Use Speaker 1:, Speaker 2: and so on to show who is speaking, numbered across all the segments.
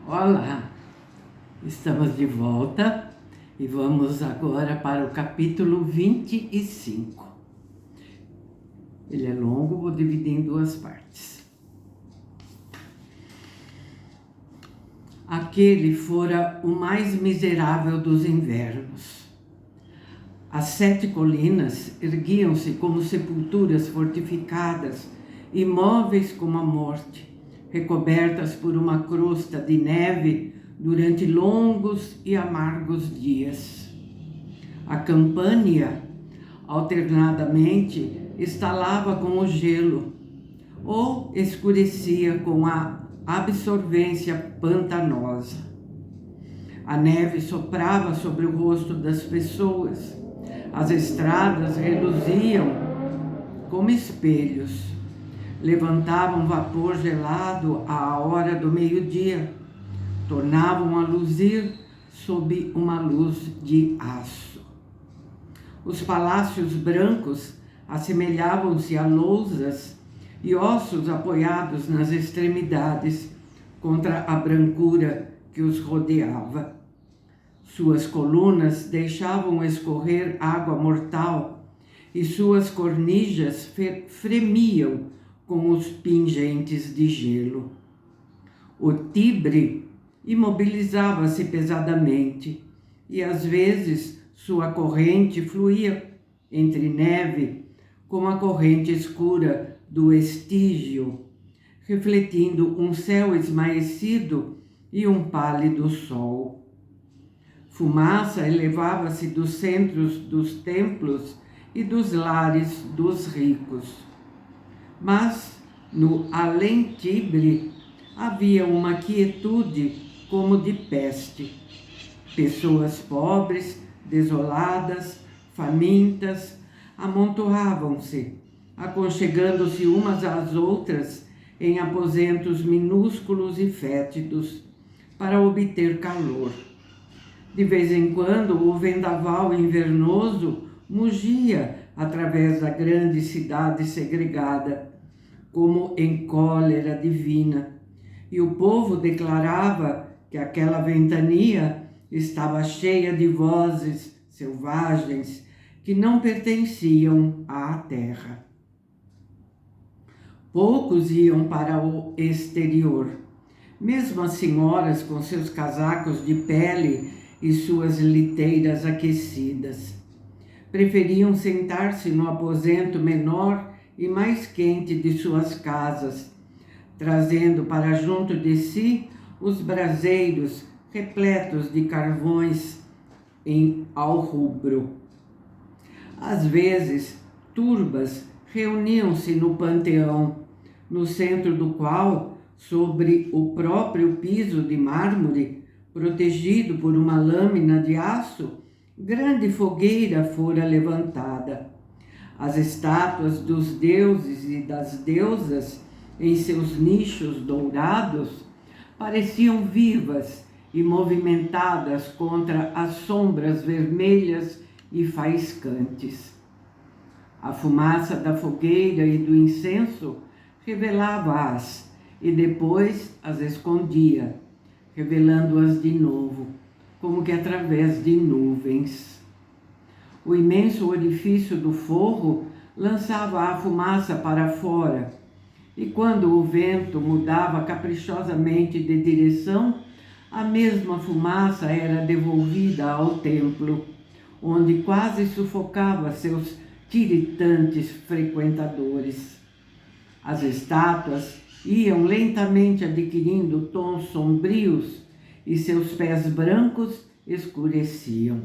Speaker 1: Olá, estamos de volta e vamos agora para o capítulo 25. Ele é longo, vou dividir em duas partes. Aquele fora o mais miserável dos invernos. As 7 colinas erguiam-se como sepulturas fortificadas, imóveis como a morte, recobertas por uma crosta de neve durante longos e amargos dias. A Campânia, alternadamente, estalava com o gelo ou escurecia com a absorvência pantanosa. A neve soprava sobre o rosto das pessoas. As estradas reluziam como espelhos. Levantavam vapor gelado à hora do meio-dia. Tornavam a luzir sob uma luz de aço. Os palácios brancos assemelhavam-se a lousas e ossos apoiados nas extremidades contra a brancura que os rodeava. Suas colunas deixavam escorrer água mortal e suas cornijas fremiam com os pingentes de gelo. O Tibre imobilizava-se pesadamente e às vezes sua corrente fluía entre neve como a corrente escura do Estígio, refletindo um céu esmaecido e um pálido sol. Fumaça elevava-se dos centros dos templos e dos lares dos ricos. Mas no além-Tibre havia uma quietude como de peste. Pessoas pobres, desoladas, famintas, amontoavam-se, aconchegando-se umas às outras em aposentos minúsculos e fétidos, para obter calor. De vez em quando, o vendaval invernoso mugia através da grande cidade segregada, como em cólera divina, e o povo declarava que aquela ventania estava cheia de vozes selvagens que não pertenciam à terra. Poucos iam para o exterior. Mesmo as senhoras com seus casacos de pele e suas liteiras aquecidas. Preferiam sentar-se no aposento menor e mais quente de suas casas, trazendo para junto de si os braseiros repletos de carvões ao rubro. Às vezes, turbas reuniam-se no panteão, no centro do qual, sobre o próprio piso de mármore, protegido por uma lâmina de aço, grande fogueira fora levantada. As estátuas dos deuses e das deusas, em seus nichos dourados, pareciam vivas e movimentadas contra as sombras vermelhas e faiscantes. A fumaça da fogueira e do incenso revelava-as e depois as escondia, revelando-as de novo, como que através de nuvens. O imenso orifício do forro lançava a fumaça para fora, e quando o vento mudava caprichosamente de direção, a mesma fumaça era devolvida ao templo, onde quase sufocava seus tiritantes frequentadores. As estátuas iam lentamente adquirindo tons sombrios e seus pés brancos escureciam.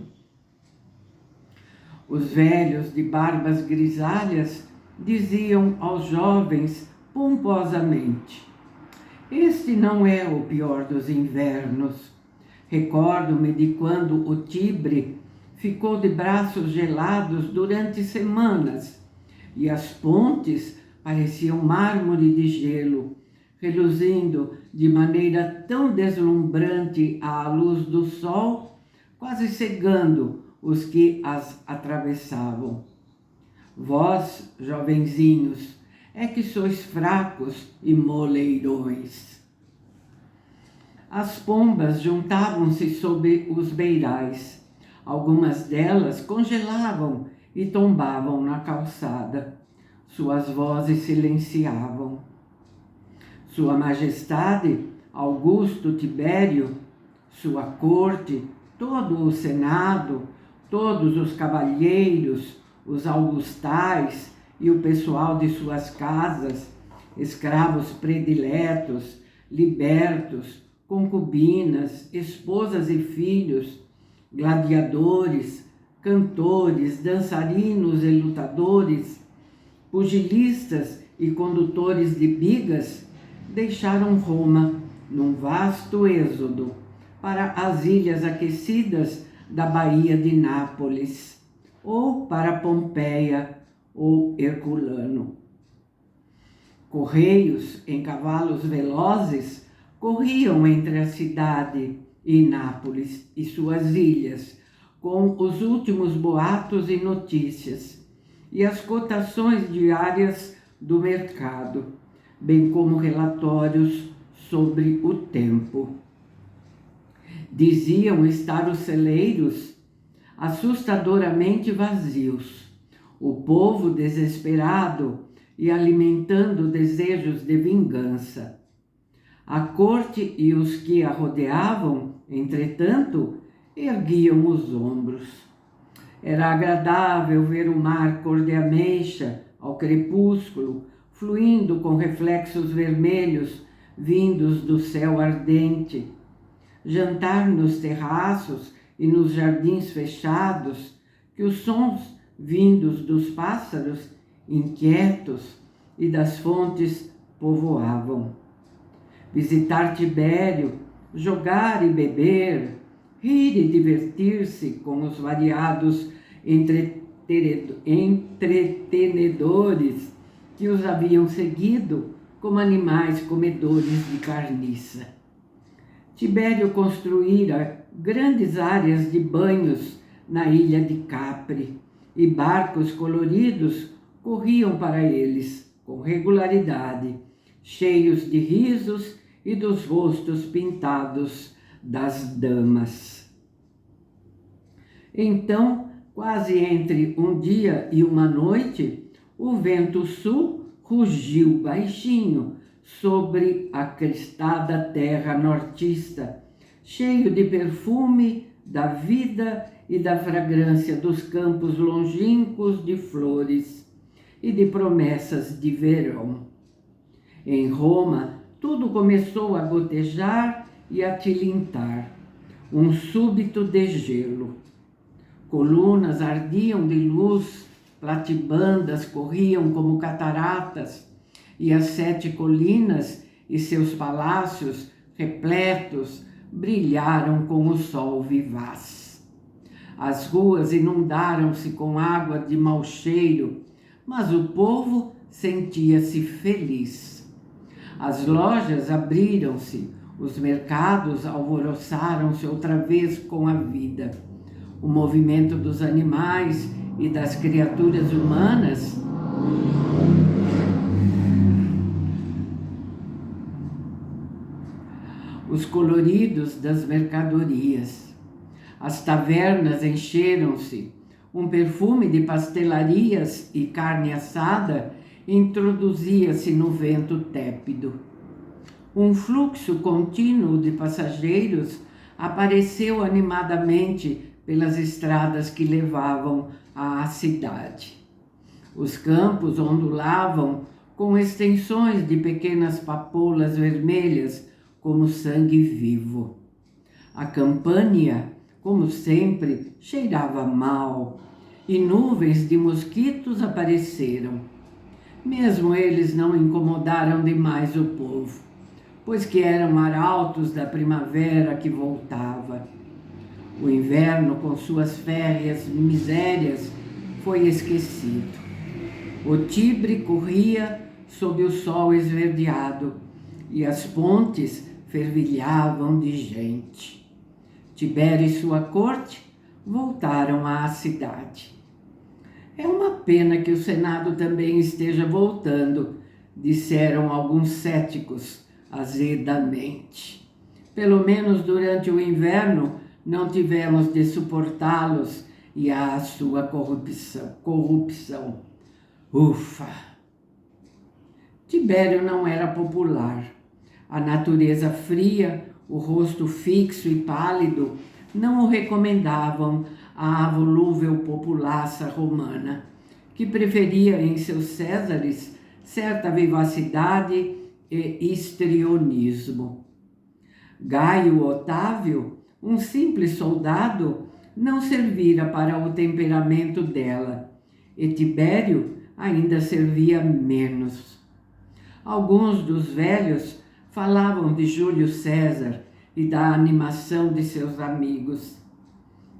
Speaker 1: Os velhos de barbas grisalhas diziam aos jovens pomposamente: "Este não é o pior dos invernos. Recordo-me de quando o Tibre ficou de braços gelados durante semanas e as pontes pareciam mármore de gelo, reluzindo de maneira tão deslumbrante à luz do sol, quase cegando os que as atravessavam. Vós, jovenzinhos, é que sois fracos e moleirões." As pombas juntavam-se sob os beirais. Algumas delas congelavam e tombavam na calçada. Suas vozes silenciavam. Sua Majestade, Augusto Tibério, sua corte, todo o Senado, todos os cavalheiros, os augustais e o pessoal de suas casas, escravos prediletos, libertos, concubinas, esposas e filhos, gladiadores, cantores, dançarinos e lutadores, pugilistas e condutores de bigas, deixaram Roma num vasto êxodo para as ilhas aquecidas da Baía de Nápoles, ou para Pompeia ou Herculano. Correios em cavalos velozes corriam entre a cidade e Nápoles e suas ilhas, com os últimos boatos e notícias, e as cotações diárias do mercado, bem como relatórios sobre o tempo. Diziam estar os celeiros assustadoramente vazios, o povo desesperado e alimentando desejos de vingança. A corte e os que a rodeavam, entretanto, erguiam os ombros. Era agradável ver o mar cor de ameixa ao crepúsculo, fluindo com reflexos vermelhos vindos do céu ardente. Jantar nos terraços e nos jardins fechados, que os sons vindos dos pássaros inquietos e das fontes povoavam. Visitar Tibério, jogar e beber, rir e divertir-se com os variados entretenedores que os haviam seguido como animais comedores de carniça. Tibério construíra grandes áreas de banhos na ilha de Capri, e barcos coloridos corriam para eles com regularidade, cheios de risos e dos rostos pintados das damas. Então, quase entre um dia e uma noite, o vento sul rugiu baixinho sobre a crestada terra nortista, cheio de perfume da vida e da fragrância dos campos longínquos de flores e de promessas de verão. Em Roma, tudo começou a gotejar e a tilintar, um súbito degelo. Colunas ardiam de luz, platibandas corriam como cataratas, e as 7 colinas e seus palácios repletos brilharam com o sol vivaz. As ruas inundaram-se com água de mau cheiro, mas o povo sentia-se feliz. As lojas abriram-se, os mercados alvoroçaram-se outra vez com a vida. O movimento dos animais e das criaturas humanas os coloridos das mercadorias. As tavernas encheram-se, um perfume de pastelarias e carne assada introduzia-se no vento tépido. Um fluxo contínuo de passageiros apareceu animadamente pelas estradas que levavam à cidade. Os campos ondulavam com extensões de pequenas papoulas vermelhas como sangue vivo. A Campânia, como sempre, cheirava mal e nuvens de mosquitos apareceram. Mesmo eles não incomodaram demais o povo, pois que eram arautos da primavera que voltava. O inverno, com suas férreas misérias, foi esquecido. O Tibre corria sob o sol esverdeado e as pontes fervilhavam de gente. Tibério e sua corte voltaram à cidade. É uma pena que o Senado também esteja voltando, disseram alguns céticos azedamente. Pelo menos durante o inverno não tivemos de suportá-los e a sua corrupção. Ufa! Tibério não era popular. A natureza fria, o rosto fixo e pálido não o recomendavam à volúvel populaça romana, que preferia em seus Césares certa vivacidade e histrionismo. Gaio Otávio, um simples soldado, não servira para o temperamento dela, e Tibério ainda servia menos. Alguns dos velhos falavam de Júlio César e da animação de seus amigos.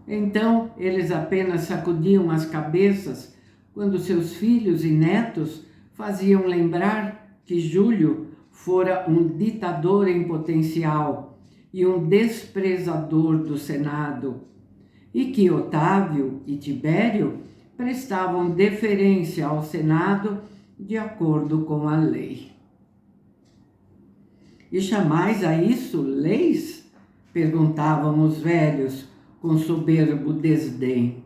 Speaker 1: Então, eles apenas sacudiam as cabeças quando seus filhos e netos faziam lembrar que Júlio fora um ditador em potencial e um desprezador do Senado, e que Otávio e Tibério prestavam deferência ao Senado de acordo com a lei. E chamais a isso leis? Perguntavam os velhos com soberbo desdém.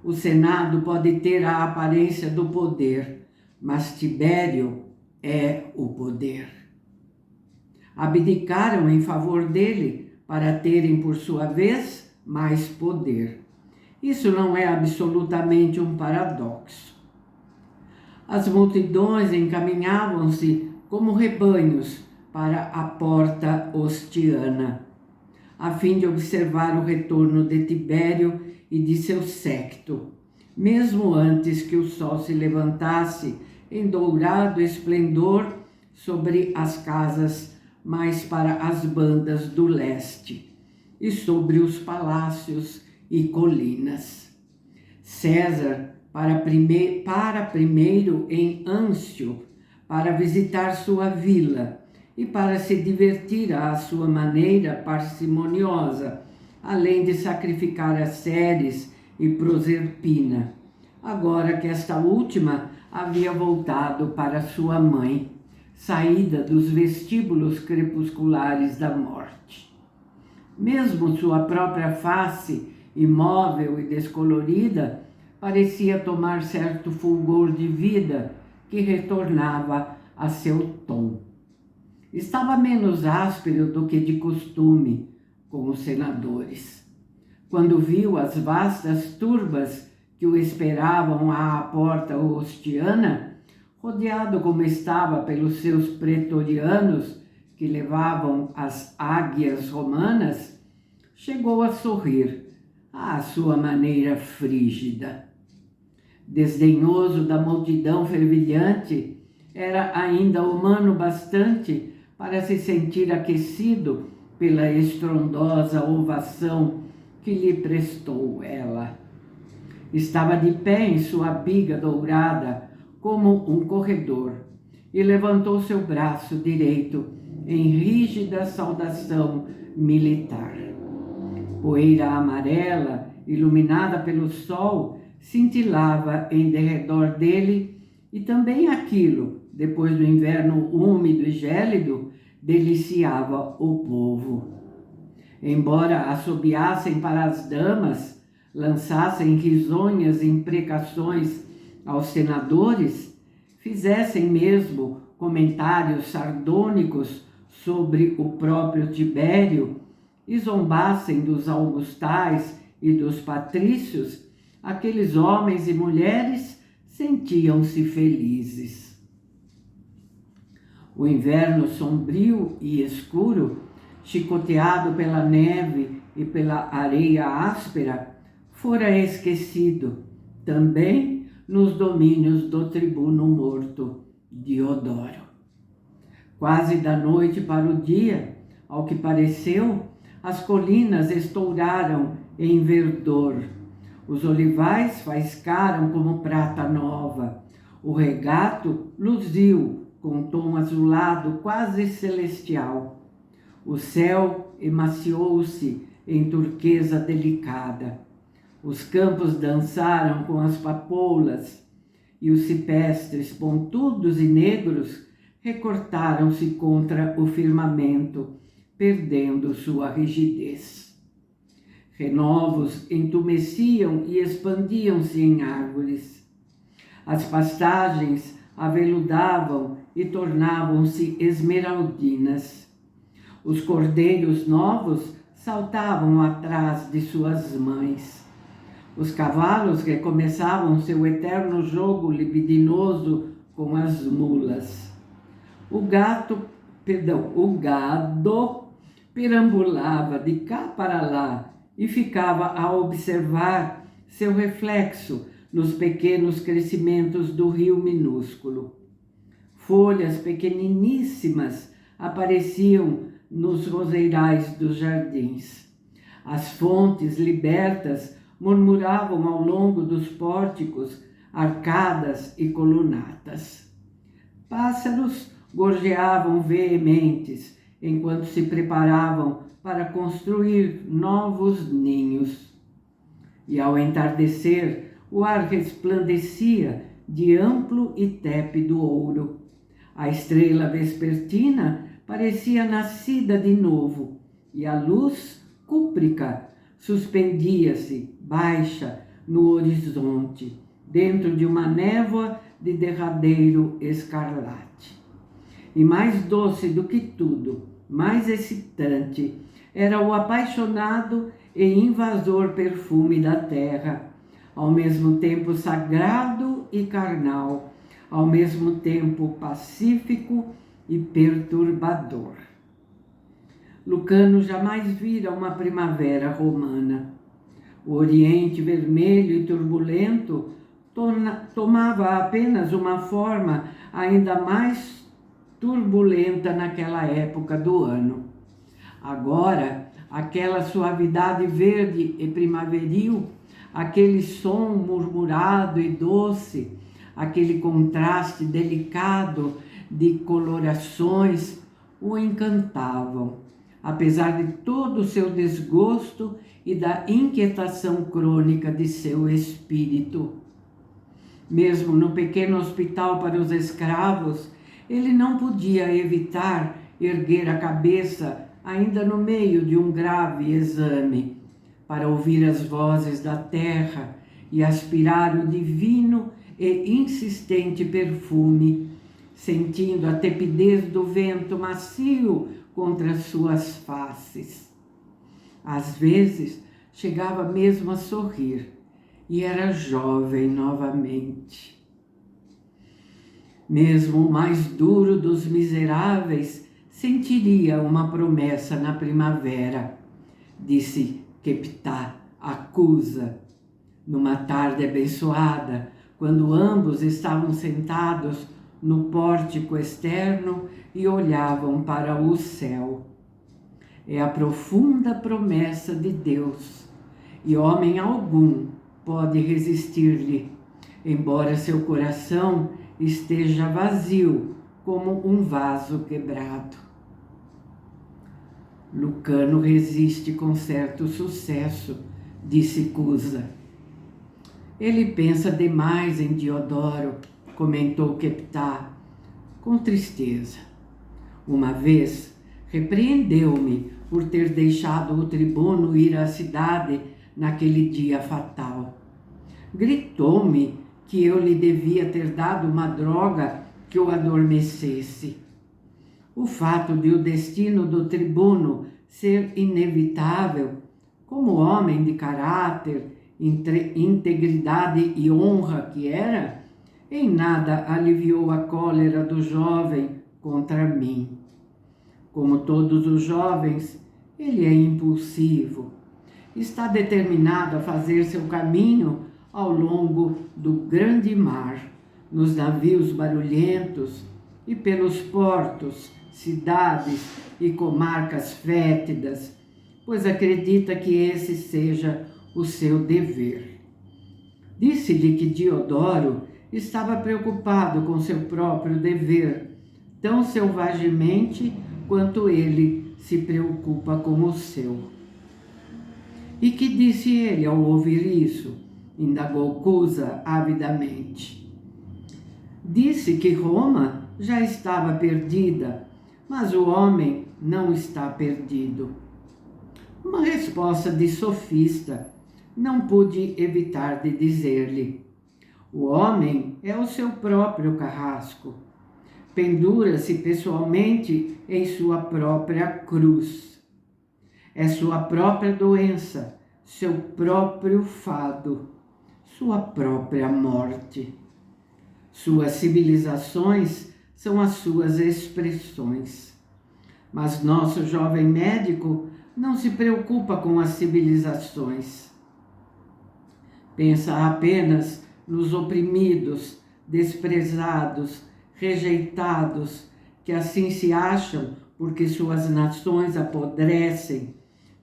Speaker 1: O Senado pode ter a aparência do poder, mas Tibério é o poder. Abdicaram em favor dele para terem, por sua vez, mais poder. Isso não é absolutamente um paradoxo. As multidões encaminhavam-se como rebanhos para a porta Ostiana, a fim de observar o retorno de Tibério e de seu séquito, mesmo antes que o sol se levantasse em dourado esplendor sobre as casas mais para as bandas do leste e sobre os palácios e colinas. César para primeiro em Âncio, para visitar sua vila e para se divertir à sua maneira parcimoniosa, além de sacrificar a Ceres e Proserpina, agora que esta última havia voltado para sua mãe, saída dos vestíbulos crepusculares da morte. Mesmo sua própria face, imóvel e descolorida, parecia tomar certo fulgor de vida que retornava a seu tom. Estava menos áspero do que de costume com os senadores. Quando viu as vastas turbas que o esperavam à porta Ostiana, rodeado como estava pelos seus pretorianos que levavam as águias romanas, chegou a sorrir à sua maneira frígida. Desdenhoso da multidão fervilhante, era ainda humano bastante para se sentir aquecido pela estrondosa ovação que lhe prestou ela. Estava de pé em sua biga dourada, como um corredor, e levantou seu braço direito em rígida saudação militar. Poeira amarela, iluminada pelo sol, cintilava em derredor dele, e também aquilo, depois do inverno úmido e gélido, deliciava o povo. Embora assobiassem para as damas, lançassem risonhas imprecações aos senadores, fizessem mesmo comentários sardônicos sobre o próprio Tibério e zombassem dos augustais e dos patrícios, aqueles homens e mulheres sentiam-se felizes. O inverno sombrio e escuro, chicoteado pela neve e pela areia áspera, fora esquecido também nos domínios do tribuno morto Diodoro. Quase da noite para o dia, ao que pareceu, as colinas estouraram em verdor. Os olivais faiscaram como prata nova. O regato luziu com tom azulado quase celestial. O céu emaciou-se em turquesa delicada. Os campos dançaram com as papoulas e os cipestres pontudos e negros recortaram-se contra o firmamento, perdendo sua rigidez. Renovos entumeciam e expandiam-se em árvores. As pastagens aveludavam e tornavam-se esmeraldinas. Os cordeiros novos saltavam atrás de suas mães. Os cavalos recomeçavam seu eterno jogo libidinoso com as mulas. O gado perambulava de cá para lá e ficava a observar seu reflexo nos pequenos crescimentos do rio minúsculo. Folhas pequeniníssimas apareciam nos roseirais dos jardins. As fontes libertas murmuravam ao longo dos pórticos, arcadas e colunatas. Pássaros gorjeavam veementes enquanto se preparavam para construir novos ninhos. E ao entardecer, o ar resplandecia de amplo e tépido ouro. A estrela vespertina parecia nascida de novo, e a luz cúprica suspendia-se, baixa, no horizonte, dentro de uma névoa de derradeiro escarlate. E mais doce do que tudo, mais excitante, era o apaixonado e invasor perfume da terra, ao mesmo tempo sagrado e carnal, ao mesmo tempo pacífico e perturbador. Lucano jamais vira uma primavera romana. O Oriente vermelho e turbulento tomava apenas uma forma ainda mais turbulenta naquela época do ano. Agora, aquela suavidade verde e primaveril, aquele som murmurado e doce, aquele contraste delicado de colorações o encantavam, apesar de todo o seu desgosto e da inquietação crônica de seu espírito. Mesmo no pequeno hospital para os escravos, ele não podia evitar erguer a cabeça ainda no meio de um grave exame, para ouvir as vozes da terra e aspirar o divino e insistente perfume, sentindo a tepidez do vento macio contra suas faces. Às vezes, chegava mesmo a sorrir, e era jovem novamente. Mesmo o mais duro dos miseráveis sentiria uma promessa na primavera, disse Keptá a Cusa, numa tarde abençoada, quando ambos estavam sentados no pórtico externo e olhavam para o céu. É a profunda promessa de Deus, e homem algum pode resistir-lhe, embora seu coração esteja vazio como um vaso quebrado. Lucano resiste com certo sucesso, disse Cusa. Ele pensa demais em Diodoro, comentou Keptá, com tristeza. Uma vez, repreendeu-me por ter deixado o tribuno ir à cidade naquele dia fatal. Gritou-me que eu lhe devia ter dado uma droga que o adormecesse. O fato de o destino do tribuno ser inevitável, como homem de caráter, integridade e honra que era, em nada aliviou a cólera do jovem contra mim. Como todos os jovens, ele é impulsivo. Está determinado a fazer seu caminho ao longo do grande mar, nos navios barulhentos e pelos portos, cidades e comarcas fétidas, pois acredita que esse seja o seu dever. Disse-lhe que Diodoro estava preocupado com seu próprio dever, tão selvagemente quanto ele se preocupa com o seu. E que disse ele ao ouvir isso? Indagou Cusa avidamente. Disse que Roma já estava perdida, mas o homem não está perdido. Uma resposta de sofista não pude evitar de dizer-lhe: o homem é o seu próprio carrasco. Pendura-se pessoalmente em sua própria cruz. É sua própria doença, seu próprio fado, sua própria morte. Suas civilizações são as suas expressões. Mas nosso jovem médico não se preocupa com as civilizações. Pensa apenas nos oprimidos, desprezados, rejeitados, que assim se acham porque suas nações apodrecem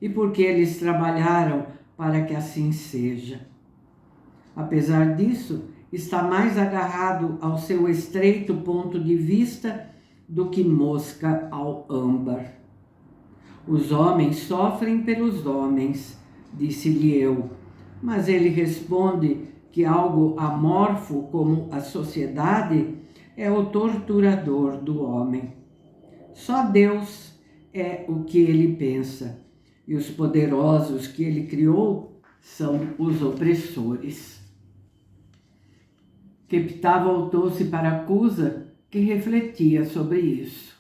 Speaker 1: e porque eles trabalharam para que assim seja. Apesar disso, está mais agarrado ao seu estreito ponto de vista do que mosca ao âmbar. Os homens sofrem pelos homens, disse-lhe eu, mas ele responde que algo amorfo como a sociedade é o torturador do homem. Só Deus é o que ele pensa, e os poderosos que ele criou são os opressores. Keptá voltou-se para Cusa, que refletia sobre isso.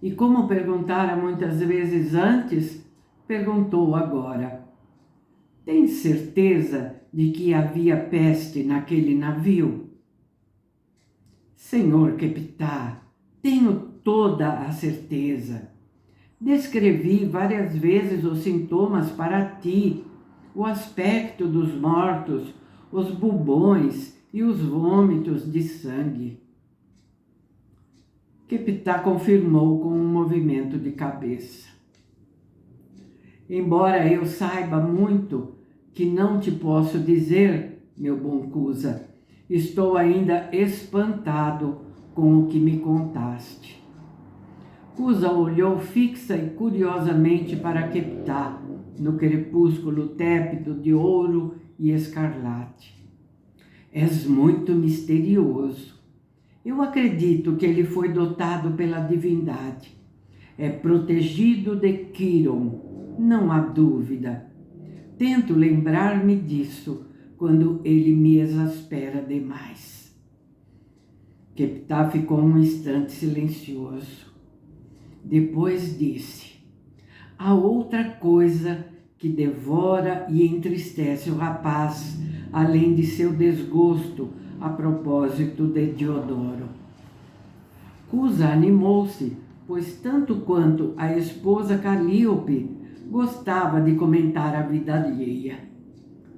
Speaker 1: E como perguntara muitas vezes antes, perguntou agora: tem certeza de que havia peste naquele navio? Senhor Keptá, tenho toda a certeza. Descrevi várias vezes os sintomas para ti, o aspecto dos mortos, os bubões e os vômitos de sangue. Keptá confirmou com um movimento de cabeça. Embora eu saiba muito que não te posso dizer, meu bom Cusa, estou ainda espantado com o que me contaste. Cusa olhou fixa e curiosamente para Keptá, no crepúsculo tépido de ouro e escarlate. És muito misterioso. Eu acredito que ele foi dotado pela divindade. É protegido de Quiron, não há dúvida. Tento lembrar-me disso quando ele me exaspera demais. Keptá ficou um instante silencioso. Depois disse: há outra coisa que devora e entristece o rapaz, além de seu desgosto a propósito de Diodoro. Cusa animou-se, pois tanto quanto a esposa Calíope gostava de comentar a vida alheia.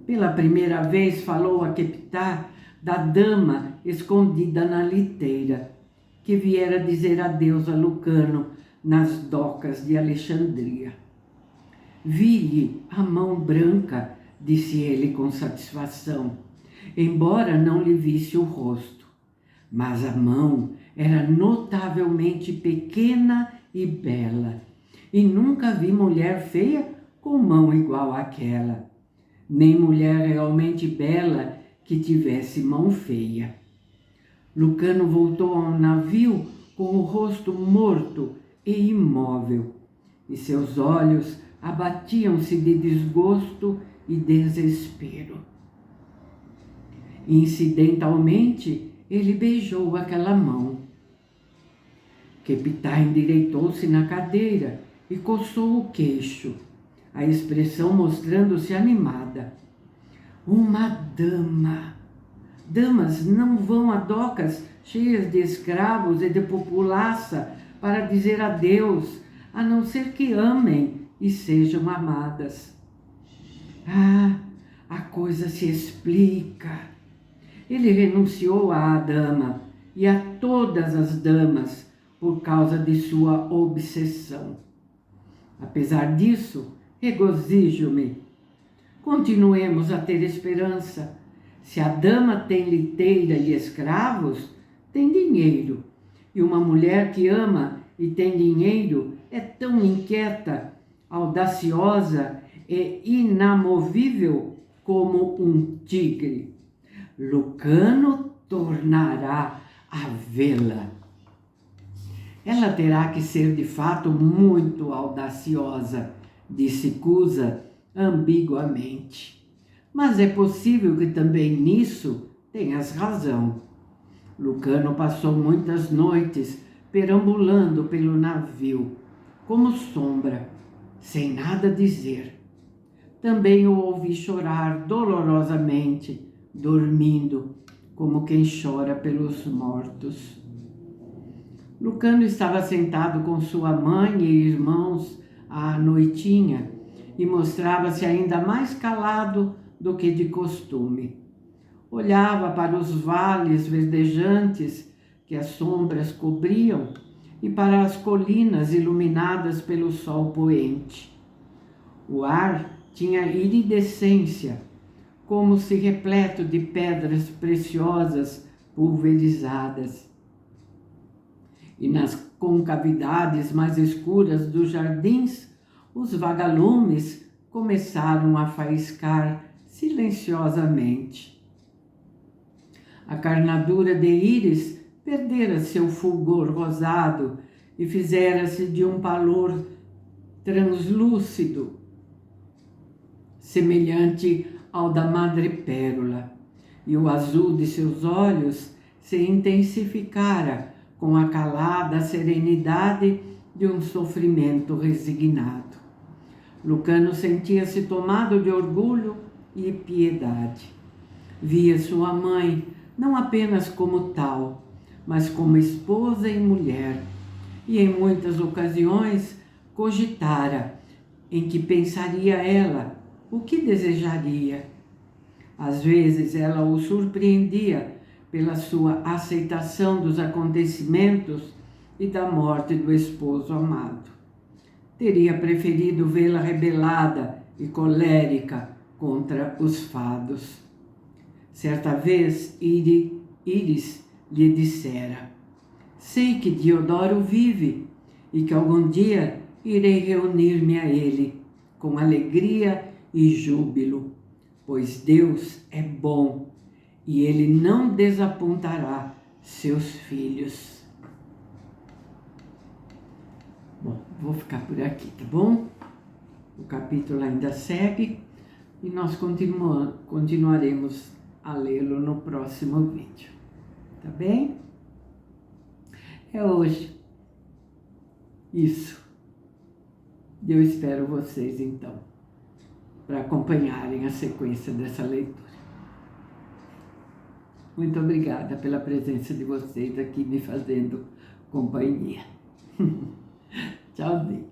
Speaker 1: Pela primeira vez falou a Keptá da dama escondida na liteira, que viera dizer adeus a Lucano nas docas de Alexandria. Vi-lhe a mão branca, disse ele com satisfação, embora não lhe visse o rosto. Mas a mão era notavelmente pequena e bela, e nunca vi mulher feia com mão igual àquela, nem mulher realmente bela que tivesse mão feia. Lucano voltou ao navio com o rosto morto e imóvel, e seus olhos abatiam-se de desgosto e desespero. Incidentalmente, ele beijou aquela mão. Keptá endireitou-se na cadeira e coçou o queixo, a expressão mostrando-se animada. Uma dama! Damas não vão a docas cheias de escravos e de populaça para dizer adeus, a não ser que amem e sejam amadas. Ah, a coisa se explica. Ele renunciou à dama e a todas as damas por causa de sua obsessão. Apesar disso, regozijo-me. Continuemos a ter esperança. Se a dama tem liteira e escravos, tem dinheiro. E uma mulher que ama e tem dinheiro é tão inquieta, audaciosa e inamovível como um tigre. Lucano tornará a vê-la. Ela terá que ser de fato muito audaciosa, disse Cusa ambiguamente. Mas é possível que também nisso tenhas razão. Lucano passou muitas noites perambulando pelo navio, como sombra, sem nada dizer. Também o ouvi chorar dolorosamente, dormindo, como quem chora pelos mortos. Lucano estava sentado com sua mãe e irmãos à noitinha e mostrava-se ainda mais calado do que de costume. Olhava para os vales verdejantes que as sombras cobriam e para as colinas iluminadas pelo sol poente. O ar tinha iridescência, como se repleto de pedras preciosas pulverizadas. E nas concavidades mais escuras dos jardins, os vagalumes começaram a faiscar silenciosamente. A carnadura de íris perdera seu fulgor rosado e fizera-se de um pálor translúcido, semelhante ao da madrepérola, e o azul de seus olhos se intensificara com a calada serenidade de um sofrimento resignado. Lucano sentia-se tomado de orgulho e piedade. Via sua mãe não apenas como tal, mas como esposa e mulher, e em muitas ocasiões cogitara em que pensaria ela, o que desejaria. Às vezes ela o surpreendia pela sua aceitação dos acontecimentos e da morte do esposo amado. Teria preferido vê-la rebelada e colérica contra os fados. Certa vez, Íris lhe dissera: sei que Diodoro vive e que algum dia irei reunir-me a ele com alegria e júbilo, pois Deus é bom e ele não desapontará seus filhos. Bom, vou ficar por aqui, tá bom? O capítulo ainda segue e nós continuaremos a lê-lo no próximo vídeo, tá bem? É hoje. Isso. Eu espero vocês, então, para acompanharem a sequência dessa leitura. Muito obrigada pela presença de vocês aqui me fazendo companhia. Tchauzinho.